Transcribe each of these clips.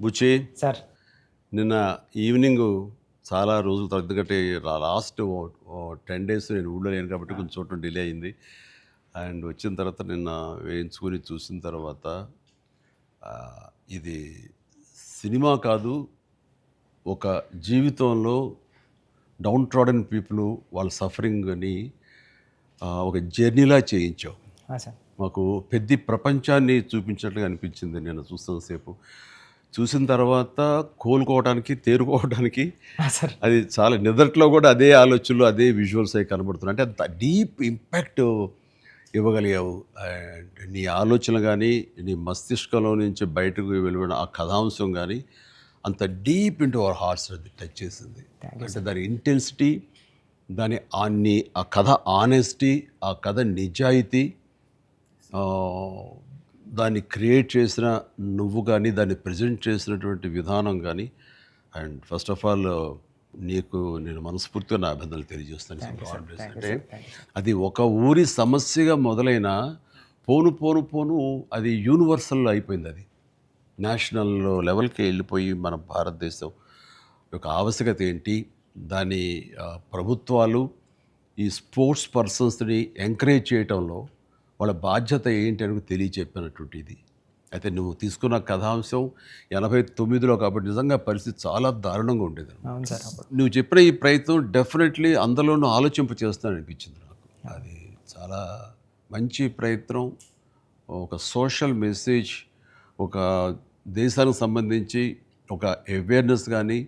బుచ్చి sir. నిన్న evening చాలా రోజుల తర్వాత, ఎందుకంటే లాస్ట్ 10 days నేను ఊళ్ళో లేను కాబట్టి కొంచెం చూడటం డిలే అయింది. అండ్ వచ్చిన తర్వాత నిన్న వేయించుకొని చూసిన తర్వాత ఆ, ఇది సినిమా కాదు, ఒక జీవితంలో డౌన్ ట్రాడన్ పీపుల్ వాళ్ళ సఫరింగ్ అని ఒక జర్నీలా చేయించావు. సార్. మాకు పెద్ద ప్రపంచాన్ని చూపించినట్లుగా అనిపించింది నేను చూస్తున్నంతసేపు. చూసిన తర్వాత కోలుకోవడానికి, తేరుకోవడానికి సార్. అది చాలా నిద్రలో కూడా అదే ఆలోచనలు, అదే విజువల్స్ అవి కనబడుతున్నాయి. అంటే అంత డీప్ ఇంపాక్ట్ ఇవ్వగలిగావు. అండ్ నీ ఆలోచన కానీ, నీ మస్తిష్కంలో నుంచి బయటకు వెలువడిన ఆ కథాంశం కానీ అంత డీప్ ఇంటూ అవర్ హార్ట్స్ అది టచ్ చేసింది. అంటే దాని ఇంటెన్సిటీ, దాని ఆ కథ ఆనెస్టీ, ఆ కథ నిజాయితీ, దాన్ని క్రియేట్ చేసిన నువ్వు కానీ, దాన్ని ప్రజెంట్ చేసినటువంటి విధానం కానీ, అండ్ ఫస్ట్ ఆఫ్ ఆల్ నీకు నేను మనస్ఫూర్తిగా నా అభినందనలు తెలియజేస్తాను. అంటే అది ఒక ఊరి సమస్యగా మొదలైన పోను పోను పోను అది యూనివర్సల్ అయిపోయింది. అది నేషనల్ లెవెల్కి వెళ్ళిపోయి మన భారతదేశం యొక్క ఆవశ్యకత ఏంటి, దాని ప్రభుత్వాలు ఈ స్పోర్ట్స్ పర్సన్స్ని ఎంకరేజ్ చేయటంలో వాళ్ళ బాధ్యత ఏంటి అని తెలియచెప్పినటువంటి ఇది. అయితే నువ్వు తీసుకున్న కథాంశం 89లో కాబట్టి నిజంగా పరిస్థితి చాలా దారుణంగా ఉండేది. అవును సార్. నువ్వు చెప్పిన ఈ ప్రయత్నం డెఫినెట్లీ అందులోనూ ఆలోచింప చేస్తాను అనిపించింది నాకు. అది చాలా మంచి ప్రయత్నం. ఒక సోషల్ మెసేజ్, ఒక దేశానికి సంబంధించి ఒక అవేర్నెస్ కానీ,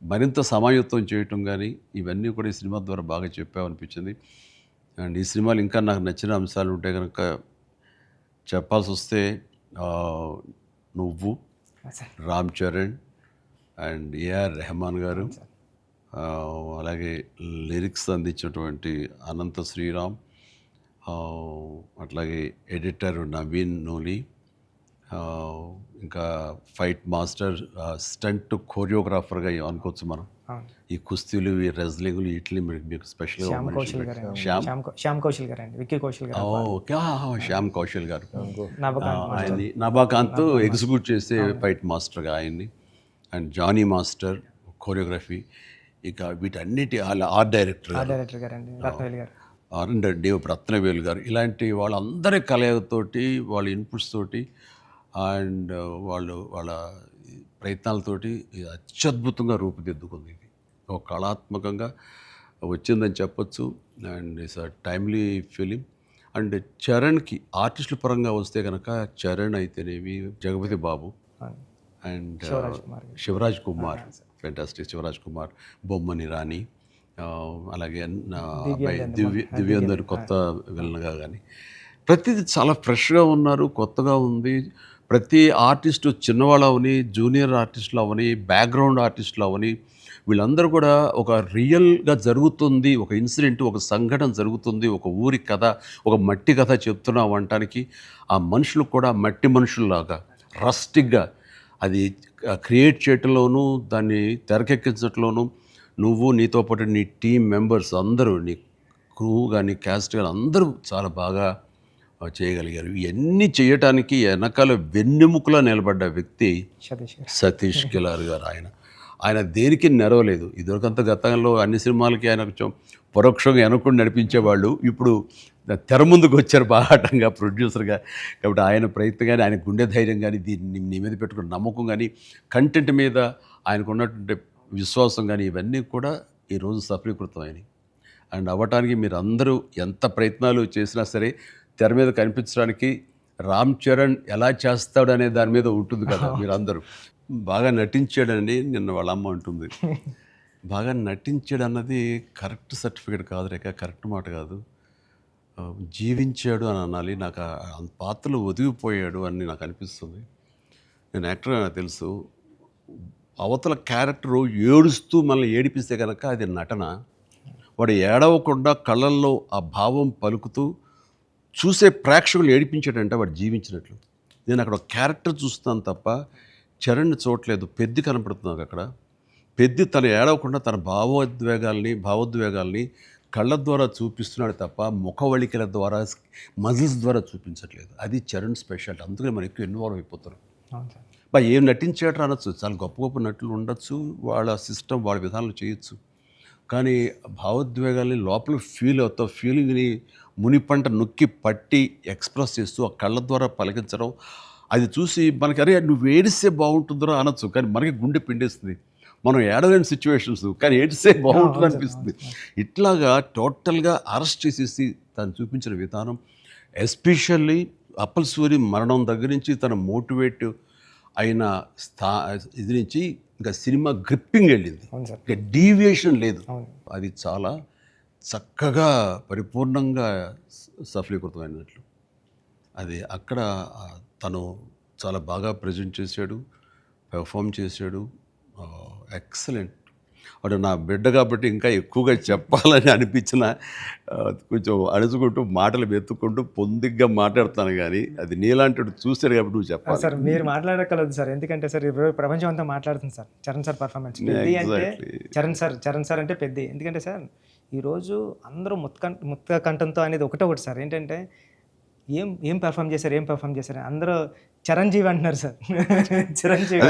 మరింత సమాయత్తం చేయటం కానీ, ఇవన్నీ కూడా ఈ సినిమా ద్వారా బాగా చెప్పావనిపించింది. అండ్ ఈ సినిమాలు ఇంకా నాకు నచ్చిన అంశాలు ఉంటే కనుక చెప్పాల్సి వస్తే నువ్వు, రామ్ చరణ్ అండ్ ఏఆర్ రెహమాన్ గారు, అలాగే లిరిక్స్ అందించినటువంటి అనంత శ్రీరామ్, అట్లాగే ఎడిటర్ నవీన్ నూలి, ఇంకా ఫైట్ మాస్టర్, స్టంట్ కోరియోగ్రాఫర్గా అనుకోవచ్చు మనం. ఈ కుస్తీలు, ఈ రెజ్లింగ్లు, వీటిని మీకు స్పెషల్గా శ్యామ్ కౌశల్ గారు అండి, విక్కీ కౌశల్ గారు. ఓకే, శ్యామ్ కౌశల్ గారు ఆయన్ని నభాకాంత్ ఎగ్జిక్యూట్ చేసే ఫైట్ మాస్టర్గా ఆయన్ని, అండ్ జానీ మాస్టర్ కోరియోగ్రఫీ, ఇక వీటన్నిటి ఆర్ట్ డైరెక్టర్ రత్నవేలు గారు, ఇలాంటి వాళ్ళందరి కలయికతోటి, వాళ్ళ ఇన్పుట్స్ తోటి అండ్ వాళ్ళ ప్రయత్నాలతోటి అత్యద్భుతంగా రూపుదిద్దుకుంది. ఇది ఒక కళాత్మకంగా వచ్చిందని చెప్పొచ్చు. And it's a timely film. And చరణ్కి ఆర్టిస్టుల పరంగా వస్తే కనుక చరణ్ అయితేనేమి, జగపతి బాబు అండ్ శివరాజ్ కుమార్, ఫెంటాస్టిక్ శివరాజ్ కుమార్, బొమ్మని రాణి, అలాగే అబ్బాయి దివ్యేందర్ కొత్త విలన్గా కానీ ప్రతిదీ చాలా ఫ్రెష్గా ఉన్నారు, కొత్తగా ఉంది. ప్రతి ఆర్టిస్టు చిన్నవాళ్ళు అవని, జూనియర్ ఆర్టిస్టులు అవని, బ్యాక్గ్రౌండ్ ఆర్టిస్టులు అవని, వీళ్ళందరూ కూడా ఒక రియల్గా జరుగుతుంది, ఒక ఇన్సిడెంట్, ఒక సంఘటన జరుగుతుంది, ఒక ఊరి కథ, ఒక మట్టి కథ చెప్తున్నాం అనటానికి ఆ మనుషులు కూడా మట్టి మనుషుల్లాగా రస్టిక్గా అది క్రియేట్ చేయటంలోనూ, దాన్ని తెరకెక్కించడంలోనూ నువ్వు, నీతో పాటు నీ టీం మెంబర్స్ అందరూ, నీ క్రూ కానీ, క్యాస్ట్ కానీ అందరూ చాలా బాగా చేయగలిగారు. ఇవన్నీ చేయటానికి వెనకాల వెన్నెముకలా నిలబడ్డ వ్యక్తి సతీష్ కిలార్ గారు. ఆయన దేనికి నెరవలేదు. ఇదివరకంత గతంలో అన్ని సినిమాలకి ఆయన కొంచెం పరోక్షంగా వెనకుండా నడిపించేవాళ్ళు. ఇప్పుడు తెర ముందుకు వచ్చారు బాహాటంగా ప్రొడ్యూసర్గా. కాబట్టి ఆయన ప్రయత్నం కానీ, ఆయన గుండె ధైర్యం కానీ, దీన్ని నీ మీద పెట్టుకున్న నమ్మకం కానీ, కంటెంట్ మీద ఆయనకు ఉన్నటువంటి విశ్వాసం కానీ, ఇవన్నీ కూడా ఈరోజు సఫలీకృతం అయినాయి. అండ్ అవ్వటానికి మీరు అందరూ ఎంత ప్రయత్నాలు చేసినా సరే తెర మీద కనిపించడానికి రామ్ చరణ్ ఎలా చేస్తాడు అనే దాని మీద ఉంటుంది కదా. మీరందరూ బాగా నటించాడని నిన్న వాళ్ళ అమ్మ అంటుంది. బాగా నటించాడు అన్నది కరెక్ట్ సర్టిఫికేట్ కాదు రేఖ, కరెక్ట్ మాట కాదు. జీవించాడు అని అనాలి. నాకు ఆ పాత్రలో ఒదిగిపోయాడు అని నాకు అనిపిస్తుంది. నేను యాక్టర్ నాకు తెలుసు. అవతల క్యారెక్టరు ఏడుస్తూ మనల్ని ఏడిపిస్తే కనుక అది నటన. వాడు ఏడవకుండా కళ్ళల్లో ఆ భావం పలుకుతూ చూసే ప్రేక్షకులు ఏడిపించాడంటే వాడు జీవించినట్లు. నేను అక్కడ ఒక క్యారెక్టర్ చూస్తాను తప్ప చరణ్ని చూడలేదు. పెద్ది కనపడుతున్నాను అక్కడ. పెద్ది తను ఏడవకుండా తన భావోద్వేగాల్ని కళ్ళ ద్వారా చూపిస్తున్నాడు తప్ప ముఖవళికల ద్వారా, మజిల్స్ ద్వారా చూపించట్లేదు. అది చరణ్ స్పెషాలిటీ. అందుకని మనం ఎక్కువ ఇన్వాల్వ్ అయిపోతారు. ఏం నటించాడు అనొచ్చు, చాలా గొప్ప గొప్ప నటులు ఉండొచ్చు, వాళ్ళ సిస్టమ్ వాళ్ళ విధానాలు చేయొచ్చు. కానీ భావోద్వేగాల్ని లోపల ఫీల్ అవుతావు, ఫీలింగ్ని మునిపంట నొక్కి పట్టి ఎక్స్ప్రెస్ చేస్తూ ఆ కళ్ళ ద్వారా పలికించడం, అది చూసి మనకి అరే నువ్వు ఏడిస్తే బాగుంటుందో అనొచ్చు, కానీ మనకి గుండె పిండేస్తుంది. మనం ఏడలేని సిచ్యువేషన్స్, కానీ ఏడిస్తే బాగుంటుంది అనిపిస్తుంది. ఇట్లాగా టోటల్గా అరెస్ట్ చేసేసి తను చూపించిన విధానం, ఎస్పెషల్లీ అప్పల్ సూరి మరణం దగ్గర నుంచి తన మోటివేట్ అయిన ఇది నుంచి ఇంకా సినిమా గ్రిప్పింగ్ వెళ్ళింది, అవును సార్. ఇంకా డీవియేషన్ లేదు. అవును. అది చాలా చక్కగా పరిపూర్ణంగా సఫలీకృతమైనట్లు. అది అక్కడ తను చాలా బాగా ప్రజెంట్ చేశాడు, పెర్ఫామ్ చేశాడు. ఎక్సలెంట్. వాడు నా బిడ్డ కాబట్టి ఇంకా ఎక్కువగా చెప్పాలని అనిపించిన కొంచెం అణుచుకుంటూ మాటలు వెతుక్కుంటూ పొందిగ్గా మాట్లాడుతాను, కానీ అది నీలాంటి చూశాడు కాబట్టి నువ్వు చెప్పాలి. సార్ మీరు మాట్లాడగలదు సార్, ఎందుకంటే సార్ ఇప్పుడు ప్రపంచం అంతా మాట్లాడుతుంది సార్ చరణ్ సార్ పర్ఫార్మెన్స్. పెద్ద అంటే చరణ్ సార్ అంటే పెద్ద. ఎందుకంటే సార్ ఈరోజు అందరూ ముక్త కంఠంతో అనేది ఒకటి సార్, ఏంటంటే ఏం పెర్ఫామ్ చేశారు అందరూ చిరంజీవి అంటున్నారు సార్. చిరంజీవి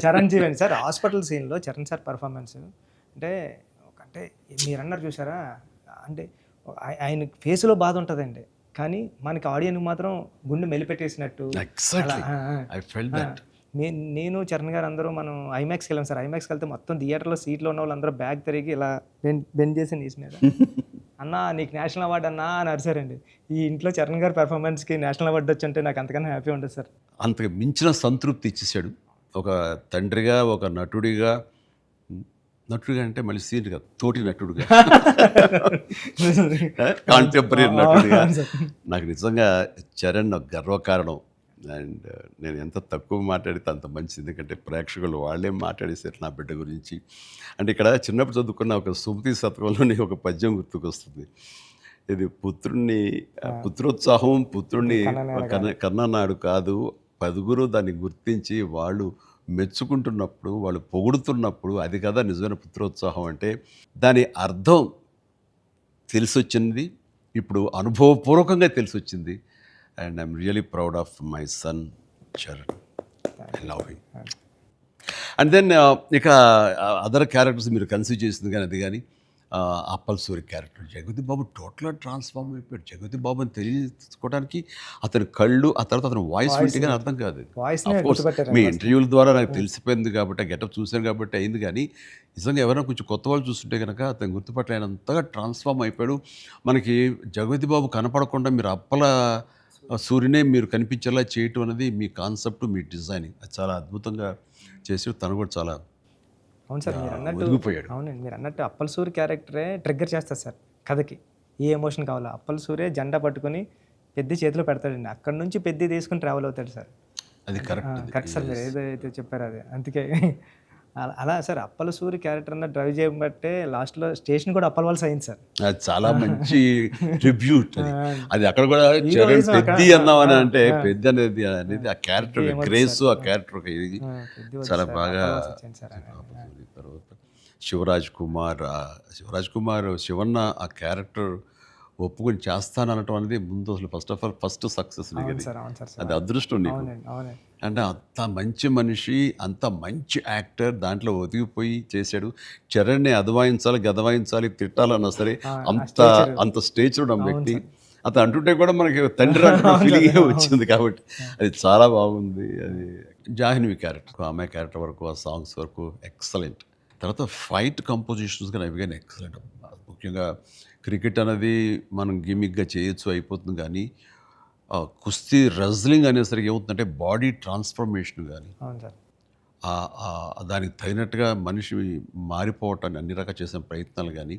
చిరంజీవి అండి సార్. హాస్పిటల్ సీన్లో చరణ్ సార్ పర్ఫార్మెన్స్ అంటే మీరు అన్నారు చూసారా, అంటే ఆయన ఫేస్లో బాధ ఉంటుందండి, కానీ మనకి ఆడియన్కి మాత్రం గుండె మెలిపెట్టేసినట్టు. నేను చరణ్ గారు అందరూ మనం ఐమాక్స్కి వెళ్ళాం సార్. ఐమాక్స్కి వెళ్తే మొత్తం థియేటర్లో సీట్లో ఉన్న వాళ్ళందరూ బ్యాగ్ తిరిగి ఇలా బెండ్ చేసి నీస్ మీద అన్నా నీకు నేషనల్ అవార్డు అన్నా అని అరిసారండి. ఈ ఇంట్లో చరణ్ గారి పెర్ఫార్మెన్స్కి నేషనల్ అవార్డు వచ్చి నాకు అంతకన్నా హ్యాపీ ఉంటుంది సార్. అంతకు మించిన సంతృప్తి ఇచ్చేసాడు. ఒక తండ్రిగా, ఒక నటుడిగా అంటే మళ్ళీ సీనియర్గా, తోటి నటుడుగా, కాంటెంపరీ నటుడిగా నాకు నిజంగా చరణ్ గర్వకారణం. అండ్ నేను ఎంత తక్కువ మాట్లాడితే అంత మంచిది, ఎందుకంటే ప్రేక్షకులు వాళ్ళే మాట్లాడేసారు నా బిడ్డ గురించి. అంటే ఇక్కడ చిన్నప్పుడు చదువుకున్న ఒక సుమతి శతకంలోని ఒక పద్యం గుర్తుకొస్తుంది. ఇది పుత్రోత్సాహం పుత్రుణ్ణి కన్ననాడు కాదు, పదుగురు దాన్ని గుర్తించి వాళ్ళు మెచ్చుకుంటున్నప్పుడు, వాళ్ళు పొగుడుతున్నప్పుడు అది కదా నిజమైన పుత్రోత్సాహం. అంటే దాని అర్థం తెలిసొచ్చింది, ఇప్పుడు అనుభవపూర్వకంగా తెలిసొచ్చింది. And I'm really proud of my son, Charan. I love him. And then ఇక అదర్ క్యారెక్టర్స్ మీరు కన్సిడర్ చేసింది కానీ అది కానీ అప్పల్ సూరి క్యారెక్టర్ జగతి బాబు టోటల్గా ట్రాన్స్ఫార్మ్ అయిపోయాడు. జగతి బాబు అని తెలియకోవడానికి అతని కళ్ళు, ఆ తర్వాత అతని వాయిస్ వింటే కానీ అర్థం కాదు. మీ ఇంటర్వ్యూల ద్వారా నాకు తెలిసిపోయింది కాబట్టి, గెటప్ చూశాను కాబట్టి అయింది, కానీ నిజంగా ఎవరైనా కొంచెం కొత్త వాళ్ళు చూస్తుంటే కనుక అతను గుర్తుపట్టలేనంతగా ట్రాన్స్ఫార్మ్ అయిపోయాడు. మనకి జగతి బాబు కనపడకుండా మీరు అప్పల సూర్యనే మీరు కనిపించేలా చేయటం అనేది మీ కాన్సెప్ట్, మీ డిజైనింగ్, అది చాలా అద్భుతంగా చేసి తను కూడా చాలా అవును సార్. మీరు అన్నట్టు అవునండి, మీరు అన్నట్టు అప్పల్ సూర్య క్యారెక్టరే ట్రిగ్గర్ చేస్తారు సార్ కథకి. ఏ ఎమోషన్ కావాలో అప్పల్ సూర్య జెండా పట్టుకొని పెద్ద చేతిలో పెడతాడండి, అక్కడ నుంచి పెద్ద తీసుకుని ట్రావెల్ అవుతాడు సార్. అది కరెక్ట్ సార్, మీరు ఏదైతే చెప్పారో అది. అందుకే అలా సార్ అప్పల సూరి క్యారెక్టర్ అన్న డ్రైవ్ చేయబట్టే లాస్ట్లో స్టేషన్ కూడా అప్పల వాళ్ళ అయింది సార్. అది చాలా మంచి ట్రిబ్యూట్. అది అక్కడ కూడా చరణ్ పెద్ద అన్నామని అంటే పెద్ద అనేది ఆ క్యారెక్టర్ గ్రేస్, ఆ క్యారెక్టర్ ఇది చాలా బాగా. తర్వాత శివరాజ్ కుమార్ శివన్న ఆ క్యారెక్టర్ ఒప్పుకొని చేస్తాననటం అనేది ముందు అసలు ఫస్ట్ సక్సెస్ నీకు, అది అదృష్టం నీకు. అంటే అంత మంచి మనిషి, అంత మంచి యాక్టర్, దాంట్లో ఒదిగిపోయి చేశాడు. చరణ్ని అదవాయించాలి, గదవాయించాలి, తిట్టాలన్నా సరే అంత స్టేజ్ ఉన్న వ్యక్తి. అతను అంటుంటే కూడా మనకి తండ్రి ఫీలింగ్ వచ్చింది కాబట్టి అది చాలా బాగుంది. అది జాహ్నవి క్యారెక్టర్, ఆమె క్యారెక్టర్ వరకు, ఆ సాంగ్స్ వరకు ఎక్సలెంట్. తర్వాత ఫైట్ కంపోజిషన్స్ కానీ అవి కానీ ఎక్సలెంట్. ముఖ్యంగా క్రికెట్ అనేది మనం గిమిక్గా చేయొచ్చు, అయిపోతుంది, కానీ కుస్తీ రెజ్లింగ్ అనేసరికి ఏమవుతుందంటే బాడీ ట్రాన్స్ఫర్మేషన్ కానీ దానికి తగినట్టుగా మనిషి మారిపోవటాన్ని అన్ని రకాల చేసిన ప్రయత్నాలు కానీ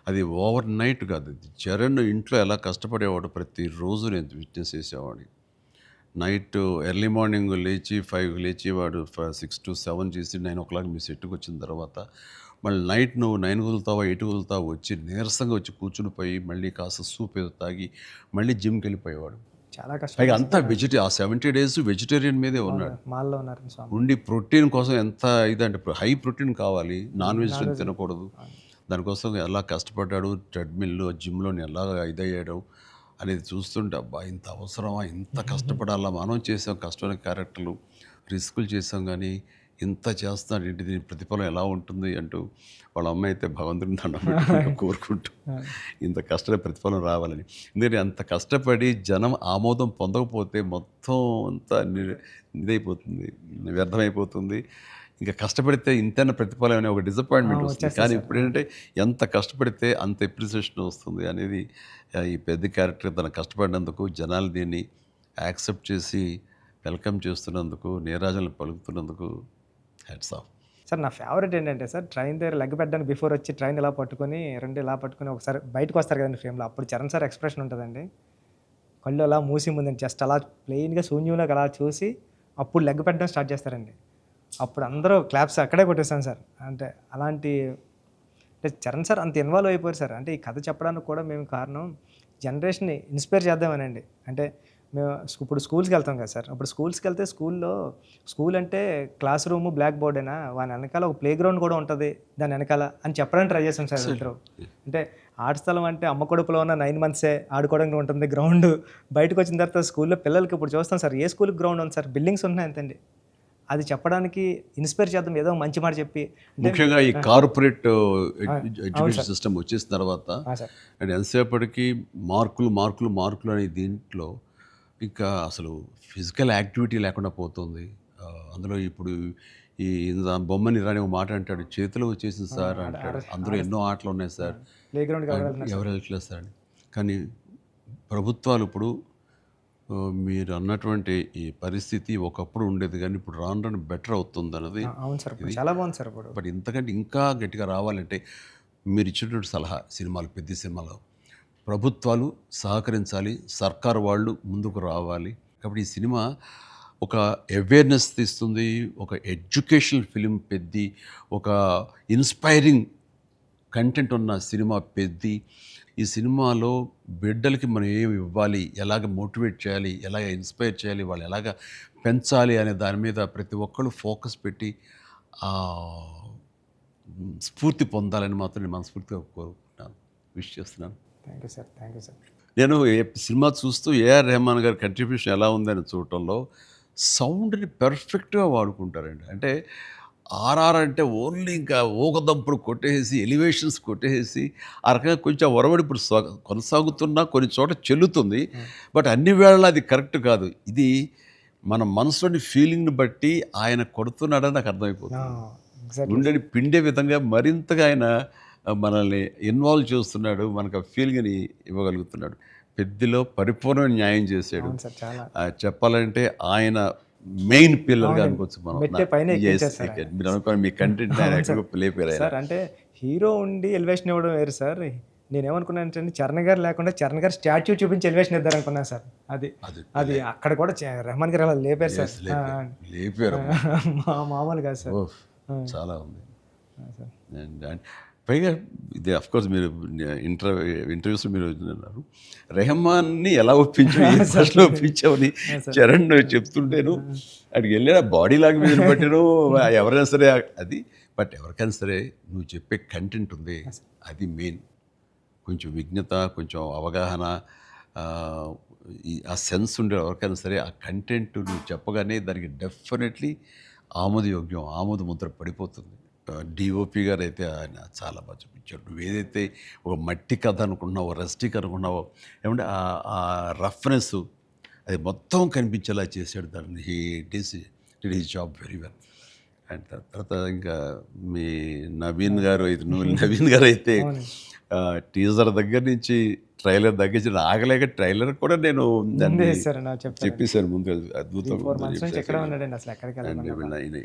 అది ఓవర్ నైట్ కాదు. చరణ్ ఇంట్లో ఎలా కష్టపడేవాడు, ప్రతిరోజు నేను విట్నెస్ చేసేవాడిని. నైట్ ఎర్లీ మార్నింగ్ లేచి 5 లేచి వాడు 6 to 7 చేసి 9 o'clock మీ సెట్కి వచ్చిన తర్వాత మళ్ళీ నైట్ నువ్వు 9 కుదులుతావా 8 కుదులుతావా వచ్చి నీరసంగా వచ్చి కూర్చుని పోయి మళ్ళీ కాస్త సూప్ ఏదో తాగి మళ్ళీ జిమ్కి వెళ్ళిపోయేవాడు. చాలా కష్టం. పైగా అంతా ఆ 70 days వెజిటేరియన్ మీదే ఉన్నాడు. ఉండి ప్రోటీన్ కోసం ఎంత ఇదంటే హై ప్రోటీన్ కావాలి, నాన్ వెజిటేరియన్ తినకూడదు. దానికోసం ఎలా కష్టపడ్డాడు, ట్రెడ్మిల్ జిమ్లో ఎలా ఇదయ్యాడు. అనేది చూస్తుంటే అబ్బా ఇంత అవసరమా, ఇంత కష్టపడాలా, మనం చేసాం కష్టమైన క్యారెక్టర్లు, రిస్కులు చేసాం కానీ ఇంత చేస్తున్నాడు ఏంటి, దీని ప్రతిఫలం ఎలా ఉంటుంది అంటూ వాళ్ళ అమ్మ అయితే భగవంతుని దండం పెట్టుకుంటూ కోరుకుంటూ ఇంత కష్టమైన ప్రతిఫలం రావాలని. ఎందుకంటే అంత కష్టపడి జనం ఆమోదం పొందకపోతే మొత్తం అంతా ఇదైపోతుంది, వ్యర్థమైపోతుంది. ఇంకా కష్టపడితే ఇంతైనా ప్రతిఫలం అనే ఒక డిసప్పాయింట్మెంట్ వస్తుంది. కానీ ఇప్పుడు ఏంటంటే ఎంత కష్టపడితే అంత ఎప్రిసియేషన్ వస్తుంది అనేది ఈ పెద్ద క్యారెక్టర్ తన కష్టపడినందుకు జనాలు దీన్ని యాక్సెప్ట్ చేసి వెల్కమ్ చేస్తున్నందుకు, నీరాజనలు పలుకుతున్నందుకు హ్యాట్స్ ఆఫ్. సార్ నా ఫేవరెట్ ఏంటంటే సార్, ట్రైన్ దగ్గర లెగ్ పెట్టడానికి బిఫోర్ వచ్చి ట్రైన్ ఇలా పట్టుకొని రెండు ఇలా పట్టుకొని ఒకసారి బయటకు వస్తారు కదండి ఫ్రేమ్లో, అప్పుడు చరణ్ సార్ ఎక్స్ప్రెషన్ ఉంటుందండి, కళ్ళు అలా మూసి ముందండి జస్ట్ అలా ప్లెయిన్గా శూన్యంలోకి అలా చూసి అప్పుడు లెగ్ పెట్టడం స్టార్ట్ చేస్తారండి. అప్పుడు అందరూ క్లాప్స్ అక్కడే కొట్టేస్తాను సార్. అంటే అలాంటి అంటే చరణ్ సార్ అంత ఇన్వాల్వ్ అయిపోయారు సార్. అంటే ఈ కథ చెప్పడానికి కూడా మేము కారణం జనరేషన్ని ఇన్స్పైర్ చేద్దామనండి. అంటే మేము ఇప్పుడు స్కూల్స్కి వెళ్తాం కదా సార్, అప్పుడు స్కూల్స్కి వెళ్తే స్కూల్ అంటే క్లాస్ రూము బ్లాక్ బోర్డేనా, వాని వెనకాల ఒక ప్లే గ్రౌండ్ కూడా ఉంటుంది దాని వెనకాల అని చెప్పడానికి ట్రై చేస్తాం సార్ ఇద్దరు. అంటే ఆట స్థలం అంటే అమ్మ కడుపులో ఉన్న 9 months ఆడుకోవడానికి ఉంటుంది గ్రౌండ్. బయటకు వచ్చిన తర్వాత స్కూల్లో పిల్లలకి ఇప్పుడు చూస్తాం సార్, ఏ స్కూల్కి గ్రౌండ్ ఉంది సార్, బిల్డింగ్స్ ఉన్నాయి అంతండి. అది చెప్పడానికి ఇన్స్పైర్ చేద్దాం, ఏదో మంచి మాట చెప్పి. ముఖ్యంగా ఈ కార్పొరేట్ ఎడ్యుకేషన్ సిస్టమ్ వచ్చేసిన తర్వాత అండ్ ఎంతసేపటికి మార్కులు అనే దీంట్లో ఇంకా అసలు ఫిజికల్ యాక్టివిటీ లేకుండా పోతుంది. అందులో ఇప్పుడు ఈ బొమ్మని రాని ఒక మాట అంటాడు, చేతిలో వచ్చేసింది సార్ అంటాడు, అందులో ఎన్నో ఆటలు ఉన్నాయి సార్, ప్లే గ్రౌండ్ ఎవరు వెళ్ళట్లేదు సార్ అని. కానీ ప్రభుత్వాలు ఇప్పుడు మీరు అన్నటువంటి ఈ పరిస్థితి ఒకప్పుడు ఉండేది కానీ ఇప్పుడు రాను బెటర్ అవుతుంది అన్నది. అవును సార్, చాలా బాగుంది సార్. ఇప్పుడు బట్ ఇంతకంటే ఇంకా గట్టిగా రావాలంటే మీరు ఇచ్చినటువంటి సలహా, సినిమాలు పెద్ద సినిమాలు ప్రభుత్వాలు సహకరించాలి, సర్కారు వాళ్ళు ముందుకు రావాలి. కాబట్టి ఈ సినిమా ఒక అవేర్నెస్ తీస్తుంది, ఒక ఎడ్యుకేషనల్ ఫిలిం పెద్ది, ఒక ఇన్స్పైరింగ్ కంటెంట్ ఉన్న సినిమా పెద్ది. ఈ సినిమాలో బిడ్డలకి మనం ఏమి ఇవ్వాలి, ఎలాగ మోటివేట్ చేయాలి, ఎలాగ ఇన్స్పైర్ చేయాలి, వాళ్ళు ఎలాగ పెంచాలి అనే దాని మీద ప్రతి ఒక్కళ్ళు ఫోకస్ పెట్టి స్ఫూర్తి పొందాలని మాత్రం నేను మనస్ఫూర్తిగా కోరుకుంటున్నాను, విష్ చేస్తున్నాను. Thank you sir, thank you sir. నేను సినిమా చూస్తూ ఏఆర్ రెహమాన్ గారి కంట్రిబ్యూషన్ ఎలా ఉందని చూడటంలో సౌండ్ని పర్ఫెక్ట్గా వాడుకుంటారండి. అంటే ఆర్ఆర్ అంటే ఓన్లీ ఇంకా ఊకదంపుడు కొట్టేసి ఎలివేషన్స్ కొట్టేసి ఆ రకంగా కొంచెం ఒరవడి ఇప్పుడు కొనసాగుతున్నా కొన్ని చోట చెల్లుతుంది. బట్ అన్ని వేళలా అది కరెక్ట్ కాదు. ఇది మన మనసులోని ఫీలింగ్ని బట్టి ఆయన కొడుతున్నాడని నాకు అర్థమైపోతుంది. గుండెని పిండే విధంగా మరింతగా ఆయన మనల్ని ఇన్వాల్వ్ చేస్తున్నాడు, మనకు ఆ ఫీలింగ్ని ఇవ్వగలుగుతున్నాడు. పెద్దలో పరిపూర్ణ న్యాయం చేశాడు. చెప్పాలంటే ఆయన మెయిన్ పిల్లర్గా అనుకోవచ్చు మనం. మీరు అనుకోండి మీ కంటెంట్ లేపారు సార్. అంటే హీరో ఉండి ఎలివేషన్ ఇవ్వడం వేరు సార్. నేనేమనుకున్నాను అంటే చరణ్ గారు లేకుండా చరణ్ గారు స్టాచ్యూ చూపించి ఎలివేషన్ ఇద్దారు అనుకున్నాను సార్. అది అక్కడ కూడా రెహమాన్ గారు అలా లేపారు సార్. లేపారు మామూలు కాదు సార్, చాలా ఉంది. పైగా ఇది అఫ్కోర్స్ మీరు ఇంటర్వ్యూస్లో మీరు అన్నారు రెహమాన్ని ఎలా ఫస్ట్ ఒప్పించావని చరణ్ చెప్తుంటేను అక్కడికి వెళ్ళిన బాడీ లాంగ్వేజ్ బట్టిను ఎవరైనా సరే అది. బట్ ఎవరికైనా సరే నువ్వు చెప్పే కంటెంట్ ఉంది, అది మెయిన్. కొంచెం విజ్ఞత, కొంచెం అవగాహన, ఆ సెన్స్ ఉండే ఎవరికైనా సరే ఆ కంటెంట్ నువ్వు చెప్పగానే దానికి డెఫినెట్లీ ఆమోదయోగ్యం, ఆమోద ముద్ర పడిపోతుంది. డిఓపి గారు అయితే ఆయన చాలా బాగా చూపించాడు. నువ్వు ఏదైతే ఒక మట్టి కథ అనుకుంటున్నావో, రస్టిక్ అనుకున్నావో, ఏమంటే ఆ రఫ్నెస్ అది మొత్తం కనిపించేలా చేశాడు. దాన్ని did his job very well. And తర్వాత ఇంకా మీ నవీన్ గారు అయితే టీజర్ దగ్గర నుంచి ట్రైలర్ దగ్గర నుంచి ఆగలేక ట్రైలర్ కూడా నేను చెప్పేశాను ముందు. అద్భుతం.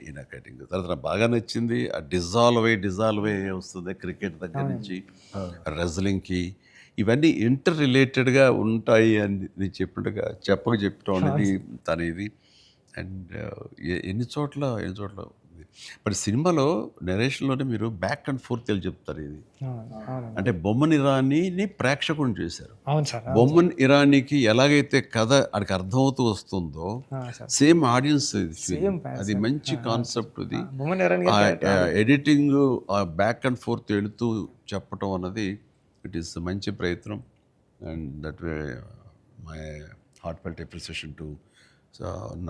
ఈయన కటింగ్ తర్వాత నాకు బాగా నచ్చింది. ఆ డిజాల్వ్ అయ్యి వస్తుంది క్రికెట్ దగ్గర నుంచి రెజ్లింగ్కి. ఇవన్నీ ఇంటర్ రిలేటెడ్గా ఉంటాయి అని చెప్పినట్టుగా చెప్పడం అనేది తన ఇది. అండ్ ఎన్ని చోట్ల బట్ సినిమాలో నెరేషన్లోనే మీరు బ్యాక్ అండ్ ఫోర్త్ వెళ్ళి చెప్తారు. ఇది అంటే బొమ్మన్ ఇరానీని ప్రేక్షకుని చేశారు. బొమ్మన్ ఇరానీకి ఎలాగైతే కథ అక్కడికి అర్థమవుతూ వస్తుందో సేమ్ ఆడియన్స్ అది మంచి కాన్సెప్ట్. ఇది ఎడిటింగ్ బ్యాక్ అండ్ ఫోర్త్ వెళుతూ చెప్పటం అన్నది ఇట్ ఈస్ మంచి ప్రయత్నం. And that way my heartfelt appreciation to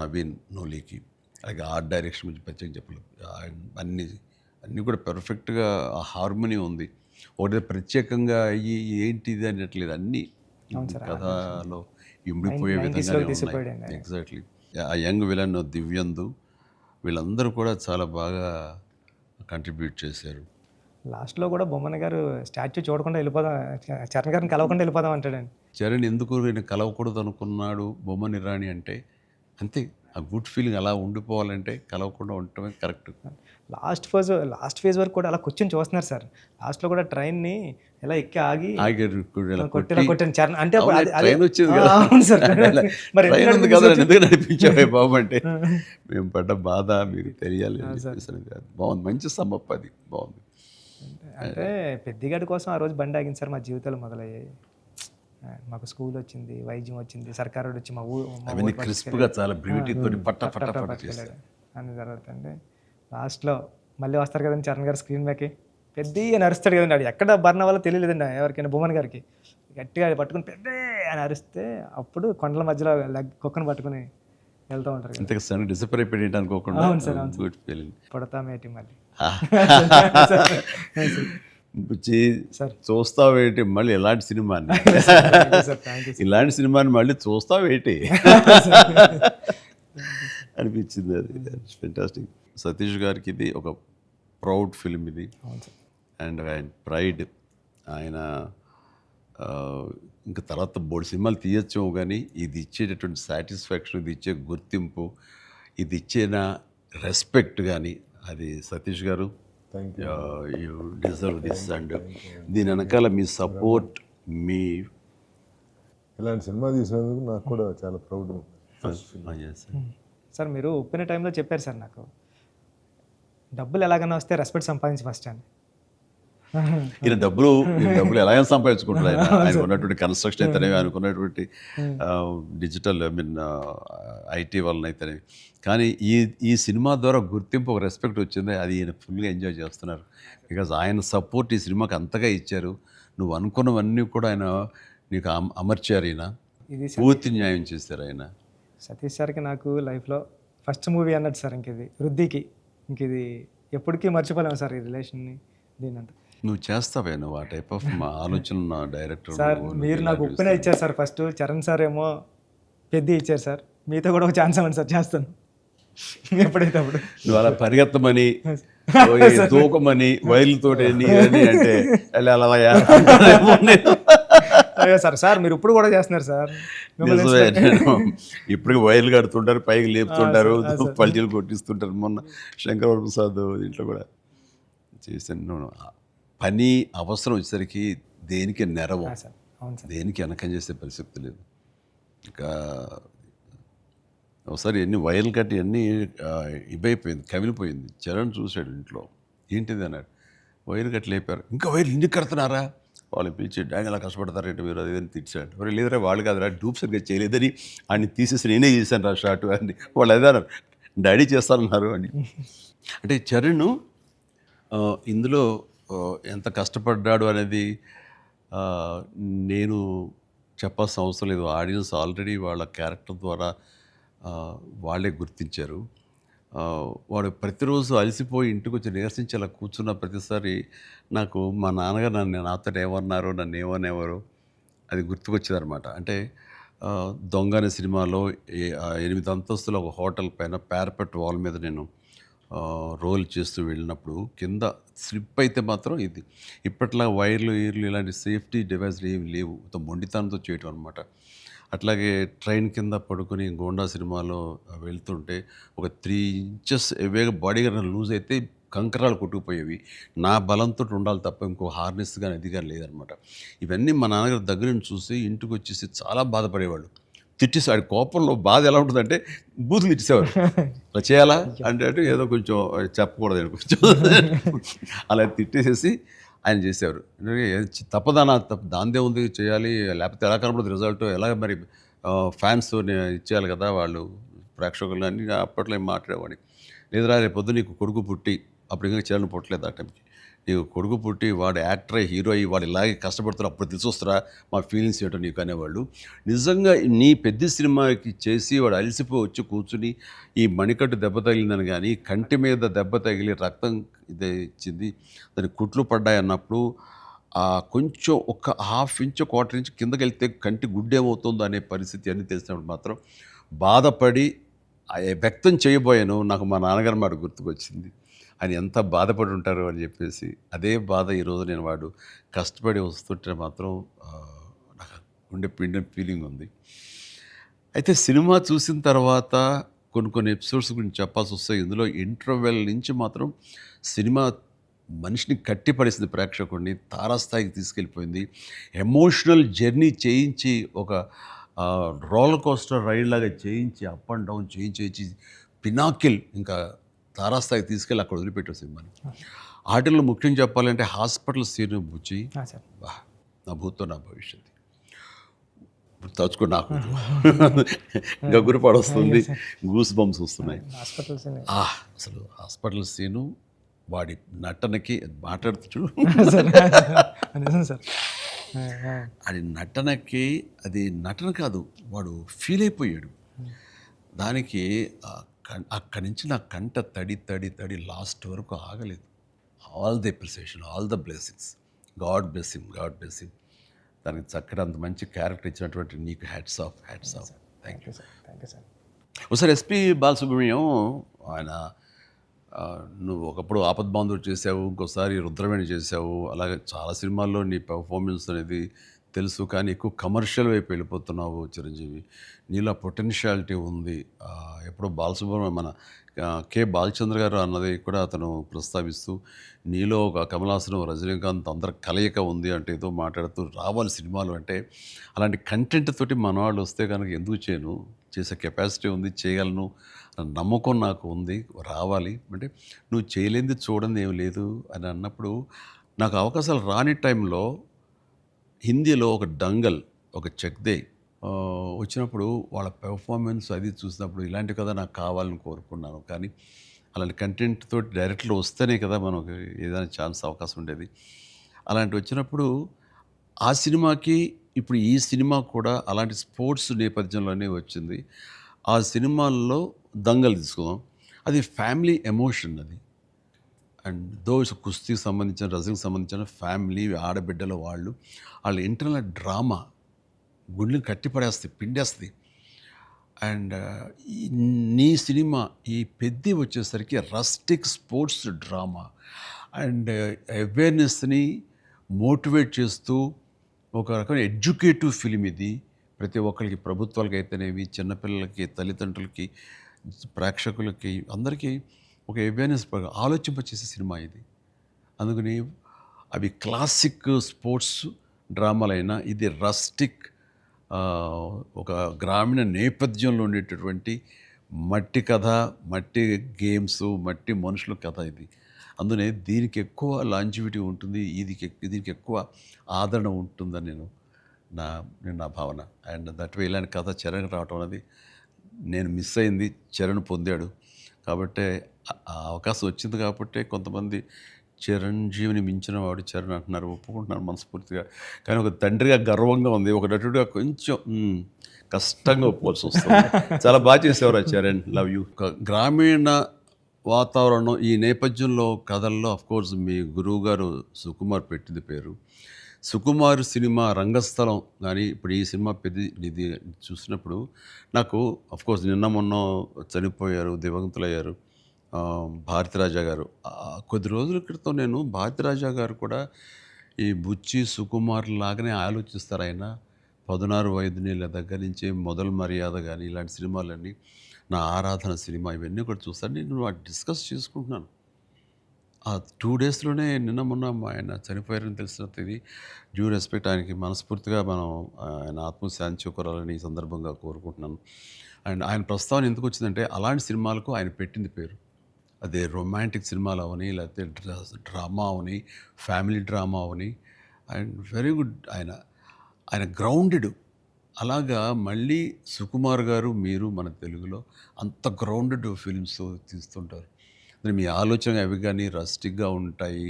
Naveen నోలీకి. అలాగే ఆర్ట్ డైరెక్షన్ గురించి ప్రత్యేకంగా చెప్పలేదు. అన్నీ కూడా పెర్ఫెక్ట్గా ఆ హార్మోనీ ఉంది. ఒకటి ప్రత్యేకంగా అయ్యి ఏంటిది అనట్లేదు, అన్నీ కథలో ఇమిడిపోయే విధంగానే ఉన్నాయి. ఎగ్జాక్ట్లీ. ఆ యంగ్ విలన్ దివ్యందు వీళ్ళందరూ కూడా చాలా బాగా కంట్రిబ్యూట్ చేశారు. లాస్ట్లో కూడా బొమ్మన గారు స్టాచ్యూ చూడకుండా వెళ్ళిపోదాం, చరణ్ గారిని కలవకుండా వెళ్ళిపోదాం అంటాడండి. చరణ్ ఎందుకు నేను కలవకూడదు అనుకున్నాడు బొమ్మని రాణి అంటే, అంతే. ఆ గుడ్ ఫీలింగ్ అలా ఉండిపోవాలంటే కలవకుండా ఉండటమే కరెక్ట్. లాస్ట్ ఫేజ్ వరకు కూడా అలా కూర్చొని చూస్తున్నారు సార్. లాస్ట్లో కూడా ట్రైన్ని ఎలా ఎక్కి ఆగి కొట్టాను చరణ్ అంటే ట్రైన్ వచ్చింది కదా, అవును సార్. మరి ట్రైన్ ఉంది కదా, ఎందుకు నడిపించావే బాబు అంటే, మేము పడ్డ బాధ మీకు తెలియాలి. బాగుంది, మంచి సమ్మప్, అది బాగుంది. అంటే పెద్దిగాడి కోసం ఆ రోజు బండి ఆగింది సార్. మా జీవితాలు మొదలయ్యాయి. మాకు స్కూల్ వచ్చింది, వైద్యం వచ్చింది, సర్కారు వచ్చి మా ఊరు క్రిస్ప్గా చాలా బ్యూటీతో పట్ట అన్ని జరుగుతుంది. లాస్ట్లో మళ్ళీ వస్తారు కదండి చరణ్ గారు స్క్రీన్ మీదకి, పెద్ద అని అరుస్తాడు కదండి. అది ఎక్కడ బర్ణ వల్ల తెలియలేదండి ఎవరికైనా, భువన్ గారికి. గట్టిగా పట్టుకుని పెద్ద అని అరిస్తే అప్పుడు కొండల మధ్యలో కుక్కను పట్టుకుని వెళ్తూ ఉంటారు. డిసప్పర్ అయిపోయి అనుకోకుండా పుడతామేటి మళ్ళీ చూస్తావేటి మళ్ళీ ఇలాంటి సినిమాని ఇలాంటి సినిమాని మళ్ళీ చూస్తావేటి అనిపించింది. అది ఫెంటాస్టిక్. సతీష్ గారికి ఇది ఒక ప్రౌడ్ ఫిల్మ్ ఇది. అండ్ ఆయన ప్రైడ్. ఆయన ఇంకా తర్వాత బోర్డు సినిమాలు తీయచ్చు, కానీ ఇది ఇచ్చేటటువంటి సాటిస్ఫాక్షన్, ఇది ఇచ్చే గుర్తింపు, ఇది ఇచ్చిన రెస్పెక్ట్ కానీ, అది సతీష్ గారు యూ డిజర్వ్ దిస్. అండ్ దీని వెనకాల మీ సపోర్ట్, మీ ఇలాంటి సినిమా తీసినందుకు నాకు కూడా చాలా ప్రౌడ్. సార్ మీరు ఒప్పిన టైంలో చెప్పారు సార్ నాకు, డబ్బులు ఎలాగైనా వస్తే రెస్పెక్ట్ సంపాదించి ఫస్ట్ అని. ఈయన డబ్బులు ఎలాగైనా సంపాదించుకుంటారు. ఆయన ఉన్నటువంటి కన్స్ట్రక్షన్ అయితేనే, ఆయనకున్నటువంటి డిజిటల్ ఐటీ వలన అయితేనే. కానీ ఈ సినిమా ద్వారా గుర్తింపు, ఒక రెస్పెక్ట్ వచ్చింది. అది ఈయన ఫుల్గా ఎంజాయ్ చేస్తున్నారు. బికాజ్ ఆయన సపోర్ట్ ఈ సినిమాకి అంతగా ఇచ్చారు. నువ్వు అనుకున్నవన్నీ కూడా ఆయన నీకు అమర్చారు. ఈయన పూర్తి న్యాయం చేశారు ఆయన. సతీష్ సార్కి నాకు లైఫ్లో ఫస్ట్ మూవీ అన్నట్టు సార్. ఇంక వృద్ధికి ఇది ఎప్పటికీ మర్చిపోలేము సార్, ఈ రిలేషన్ని. దీనంతా నువ్వు చేస్తావే, నువ్వు ఆ టైప్ ఆఫ్ ఆలోచన డైరెక్టర్ సార్. మీరు నాకు ఉప్పిన ఇచ్చారు సార్ ఫస్ట్, చరణ్ సార్ ఏమో పెద్ద ఇచ్చారు సార్. మీతో కూడా ఒక ఛాన్స్ ఇవ్వండి సార్, చేస్తాను ఎప్పుడైతే అప్పుడు. నువ్వు అలా పరిగెత్తమని, దూకమని, వైర్లతో అంటే అయ్యో సార్ మీరు ఇప్పుడు కూడా చేస్తున్నారు సార్. ఇప్పటికి వైర్లు కడుతుంటారు, పైకి లేపుతుంటారు, పల్టీలు కొట్టిస్తుంటారు. మొన్న శంకరవర ప్రసాద్ దీంట్లో కూడా చేశాను. పని అవసరం వచ్చేసరికి దేనికి నెరవు, దేనికి వెనకం చేసే పరిస్థితి లేదు. ఇంకా ఒకసారి ఎన్ని వైర్లు కట్టి అన్నీ ఇవైపోయింది, కమిలిపోయింది. చరణ్ చూశాడు ఇంట్లో, ఏంటిది అన్నాడు. వైర్లు కట్టి లేపారు. ఇంకా వైర్లు ఇంటికి కడుతున్నారా, వాళ్ళు పిలిచి డాంగ్ అలా కష్టపడతారంటే మీరు అది అని తిట్టాడు. మరి లేదరా వాళ్ళు కాదురా, డూప్ సరిగ్గా చేయలేదని ఆయన తీసేసి నేనే చేశాను రా షార్ట్ అని. వాళ్ళు అదే అన్నారు, డాడీ చేస్తారన్నారు అని. అంటే చరణ్ ఇందులో ఎంత కష్టపడ్డాడు అనేది నేను చెప్పాల్సిన అవసరం లేదు. ఆడియన్స్ ఆల్రెడీ వాళ్ళ క్యారెక్టర్ ద్వారా వాళ్ళే గుర్తించారు. వాడు ప్రతిరోజు అలసిపోయి ఇంటికి వచ్చి నీరసించి అలా కూర్చున్న ప్రతిసారి నాకు మా నాన్నగారు నాతో ఏమన్నారు, నన్ను ఏమనేవారు అది గుర్తుకొచ్చేదనమాట. అంటే దొంగ అనే సినిమాలో 8 అంతస్తుల ఒక హోటల్ పైన పారపెట్ వాల్ మీద నేను రోల్ చేస్తూ వెళ్ళినప్పుడు కింద స్లిప్ అయితే మాత్రం ఇది ఇప్పట్లా వైర్లు ఇలాంటి సేఫ్టీ డివైస్లు ఏమి లేవు, మొండితనంతో చేయటం అనమాట. అట్లాగే ట్రైన్ కింద పడుకొని గోండా సినిమాలో వెళ్తుంటే ఒక 3 ఇంచెస్ ఎవేగా బాడీగా లూజ్ అయితే కంకరాలు కొట్టుకుపోయేవి. నా బలంతో ఉండాలి తప్ప ఇంకో హార్నెస్ కానీ అది కానీ లేదనమాట. ఇవన్నీ మా నాన్నగారి దగ్గర నుంచి చూసి ఇంటికి వచ్చేసి చాలా బాధపడేవాళ్ళు. తిట్టేసాడు. కోపంలో బాధ ఎలా ఉంటుందంటే బూతులు ఇచ్చేసేవారు. అలా చేయాలా అంటే ఏదో కొంచెం చెప్పకూడదు కొంచెం అలా తిట్టేసేసి ఆయన చేసేవారు. తప్పదనా దాందే ఉంది చేయాలి, లేకపోతే ఎలా కనపడదు రిజల్ట్, ఎలా మరి ఫ్యాన్స్ ఇచ్చేయాలి కదా వాళ్ళు ప్రేక్షకులు అన్నీ అప్పట్లో ఏం మాట్లాడేవాడిని. లేదురా రేపు పొద్దు నీకు కొడుకు పుట్టి, అప్పుడు ఇంకా చేయాలని పుట్టలేదు ఆ టైంకి, నీకు కొడుకు పుట్టి వాడు యాక్టర్ అయ్యి హీరో అయ్యి వాడు ఇలాగే కష్టపడుతారు అప్పుడు తెలిసి వస్తారా మా ఫీలింగ్స్ ఏంటో నీకు అనేవాళ్ళు. నిజంగా నీ పెద్ద సినిమాకి చేసి వాడు అలసిపోయి వచ్చి కూర్చుని ఈ మణికట్టు దెబ్బ తగిలిందని కానీ కంటి మీద దెబ్బ తగిలి రక్తం ఇదే ఇచ్చింది దాని కుట్లు పడ్డాయి అన్నప్పుడు కొంచెం ఒక హాఫ్ ఇంచ్ క్వార్టర్ ఇంచ్ కిందకి వెళ్తే కంటి గుడ్డేమవుతుందో అనే పరిస్థితి అన్నీ తెలిసినప్పుడు మాత్రం బాధపడి వ్యక్తం చేయబోయాను. నాకు మా నాన్నగారు మాట గుర్తుకొచ్చింది. ఆయన ఎంత బాధపడి ఉంటారు అని చెప్పేసి అదే బాధ ఈరోజు నేను వాడు కష్టపడి వస్తుంటే మాత్రం నాకు గుండె పిండిన ఫీలింగ్ ఉంది. అయితే సినిమా చూసిన తర్వాత కొన్ని ఎపిసోడ్స్ గురించి చెప్పాల్సి వస్తాయి. ఇందులో ఇంటర్వెల్ నుంచి మాత్రం సినిమా మనిషిని కట్టిపడేసింది, ప్రేక్షకుడిని తారాస్థాయికి తీసుకెళ్ళిపోయింది. ఎమోషనల్ జర్నీ చేయించి ఒక రోలర్ కోస్టర్ రైడ్ లాగా చేయించి అప్ అండ్ డౌన్ చేయించి పినాకిల్ ఇంకా తారాస్థాయికి తీసుకెళ్ళి అక్కడ వదిలిపెట్టారు సినిమాని. వాటిల్లో ముఖ్యం చెప్పాలంటే హాస్పిటల్ సీన్ బుచ్చి సార్ నా భూతో నా భవిష్యత్ తలుచుకో నాకు గగురు పడొస్తుంది, గూస్ బంప్స్ వస్తున్నాయి. హాస్పిటల్స్ అసలు హాస్పిటల్ సీను వాడి నటనకి మాట్లాడుతూ చూడు నిజం సార్. అది నటనకి అది నటన కాదు, వాడు ఫీల్ అయిపోయాడు దానికి. అక్కడి నుంచి నా కంట తడి తడి తడి లాస్ట్ వరకు ఆగలేదు. All the appreciation, all the blessings, God bless him, God bless him. దానికి చక్కటి అంత మంచి క్యారెక్టర్ ఇచ్చినటువంటి నీకు hats off, hats off. Thank you. Thank you sir. ఒకసారి ఎస్పి బాలసుబ్రహ్మణ్యం ఆయన నువ్వు ఒకప్పుడు ఆపద్బాంధవుడు చేసావు, ఇంకోసారి రుద్రవేణి చేసావు, అలాగే చాలా సినిమాల్లో నీ పెర్ఫార్మెన్స్ అనేది తెలుసు. కానీ ఎక్కువ కమర్షియల్ వైపు వెళ్ళిపోతున్నావు చిరంజీవి. నీలో పొటెన్షియాలిటీ ఉంది. ఎప్పుడో బాలసుబ్రహ్మణ్యం మన కె బాలచంద్ర గారు అన్నది కూడా అతను ప్రస్తావిస్తూ నీలో ఒక కమలాసనం రజనీకాంత్ అందరి కలయిక ఉంది అంటే ఏదో మాట్లాడుతూ రావాలి సినిమాలు అంటే. అలాంటి కంటెంట్ తోటి మన వాళ్ళు వస్తే కనుక ఎందుకు చేయను, చేసే కెపాసిటీ ఉంది, చేయగలను నమ్మకం నాకు ఉంది, రావాలి అంటే. నువ్వు చేయలేనిది చూడండి ఏం లేదు అని అన్నప్పుడు నాకు అవకాశాలు రాని టైంలో హిందీలో ఒక డంగల్, ఒక చెక్దే వచ్చినప్పుడు వాళ్ళ పెర్ఫార్మెన్స్ అది చూసినప్పుడు ఇలాంటి కదా నాకు కావాలని కోరుకున్నాను. కానీ అలాంటి కంటెంట్ తోటి డైరెక్ట్లో వస్తేనే కదా మనకు ఏదైనా ఛాన్స్ అవకాశం ఉండేది. అలాంటి వచ్చినప్పుడు ఆ సినిమాకి ఇప్పుడు ఈ సినిమా కూడా అలాంటి స్పోర్ట్స్ నేపథ్యంలోనే వచ్చింది. ఆ సినిమాల్లో దంగల్ తీసుకుందాం, అది ఫ్యామిలీ ఎమోషన్ అది. అండ్ దోస్ కుస్తీకి సంబంధించిన, రజనీకి సంబంధించిన ఫ్యామిలీ ఆడబిడ్డల వాళ్ళ ఇంటర్నల్ డ్రామా గుండెని కట్టిపడేస్తుంది, పిండేస్తుంది. అండ్ నీ సినిమా ఈ పెద్ద వచ్చేసరికి రస్టిక్ స్పోర్ట్స్ డ్రామా అండ్ అవేర్నెస్ని మోటివేట్ చేస్తూ ఒక రకమైన ఎడ్యుకేటివ్ ఫిలిం ఇది. ప్రతి ఒక్కరికి, ప్రభుత్వాలకి అయితేనేవి, చిన్నపిల్లలకి, తల్లిదండ్రులకి, ప్రేక్షకులకి అందరికీ ఒక అవేర్నెస్ ఆలోచింపచేసే సినిమా ఇది. అందుకని అవి క్లాసిక్ స్పోర్ట్స్ డ్రామాలైనా ఇది రస్టిక్ ఒక గ్రామీణ నేపథ్యంలో ఉండేటటువంటి మట్టి కథ, మట్టి గేమ్స్, మట్టి మనుషుల కథ ఇది. అందునే దీనికి ఎక్కువ లాంజివిటీ ఉంటుంది, దీనికి ఎక్కువ ఆదరణ ఉంటుందని నా భావన. అండ్ దట్ వే ఇలాంటి కథ చరణ్ రావటం అనేది నేను మిస్ అయింది, చరణ్ పొందాడు. కాబట్టి ఆ అవకాశం వచ్చింది కాబట్టి కొంతమంది చిరంజీవిని మించిన వాడు చరణ్ అంటున్నారు, ఒప్పుకుంటున్నారు మనస్ఫూర్తిగా. కానీ ఒక తండ్రిగా గర్వంగా ఉంది, ఒక నటుడిగా కొంచెం కష్టంగా ఒప్పుకోవాల్సి వస్తుంది. చాలా బాగా చేసేవారు చరణ్, లవ్ యూ. గ్రామీణ వాతావరణం ఈ నేపథ్యంలో కథల్లో అఫ్కోర్స్ మీ గురువు గారు సుకుమార్ పెట్టింది పేరు. సుకుమార్ సినిమా రంగస్థలం కానీ ఇప్పుడు ఈ సినిమా ఇది చూసినప్పుడు నాకు అఫ్కోర్స్ నిన్న మొన్న చనిపోయారు, దివంగతులయ్యారు భారతిరాజా గారు. కొద్ది రోజుల క్రితం నేను భారతిరాజా గారు కూడా ఈ బుచ్చి సుకుమార్ లాగానే ఆలోచిస్తారు. ఆయన 16 వైద్యుల దగ్గర నుంచి మొదలు మర్యాద కానీ ఇలాంటి సినిమాలన్నీ, నా ఆరాధన సినిమా ఇవన్నీ కూడా చూస్తాను. నేను డిస్కస్ చేసుకుంటున్నాను. ఆ 2 డేస్లోనే నిన్న మొన్న ఆయన చనిపోయారని తెలిసిన ఇది డ్యూ రెస్పెక్ట్ ఆయనకి మనస్ఫూర్తిగా మనం ఆయన ఆత్మశాంతి చేకూరాలని ఈ సందర్భంగా కోరుకుంటున్నాను. అండ్ ఆయన ప్రస్తావన ఎందుకు వచ్చిందంటే అలాంటి సినిమాలకు ఆయన పెట్టింది పేరు. అదే రొమాంటిక్ సినిమాలు అవని, లేకపోతే drama Avani, family drama Avani. And very good, ఆయన గ్రౌండెడ్. అలాగా మళ్ళీ సుకుమార్ గారు మీరు మన తెలుగులో అంత గ్రౌండెడ్ ఫిల్మ్స్ తీస్తుంటారు. మీ ఆలోచన అవి కానీ రస్టిక్గా ఉంటాయి,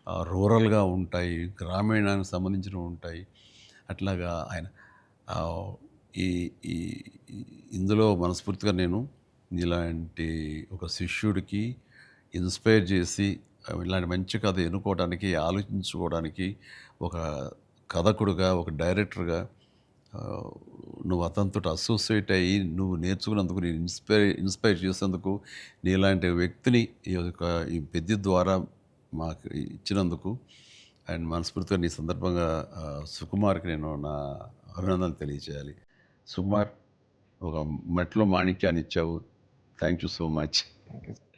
రూరల్గా ఉంటాయి, గ్రామీణానికి సంబంధించినవి ఉంటాయి. అట్లాగా ఆయన ఆ, ఈ ఈ ఇందులో మనస్ఫూర్తిగా నేను ఇలాంటి ఒక శిష్యుడికి ఇన్స్పైర్ చేసి ఇలాంటి మంచి కథ ఎన్నుకోవడానికి, ఆలోచించుకోవడానికి ఒక కథకుడుగా, ఒక డైరెక్టర్గా ఆ, నువ్వు అతనితో అసోసియేట్ అయ్యి నువ్వు నేర్చుకున్నందుకు, నేను ఇన్స్పైర్ చేసేందుకు, నీలాంటి వ్యక్తిని ఈ పెద్ద ద్వారా మాకు ఇచ్చినందుకు అండ్ మనస్ఫూర్తిగా నీ సందర్భంగా సుకుమార్కి నేను నా అభినందనలు తెలియజేయాలి. సుకుమార్, ఒక మెట్లో మాణిక్యాన్ని ఇచ్చావు. Thank you so much. Thank you sir.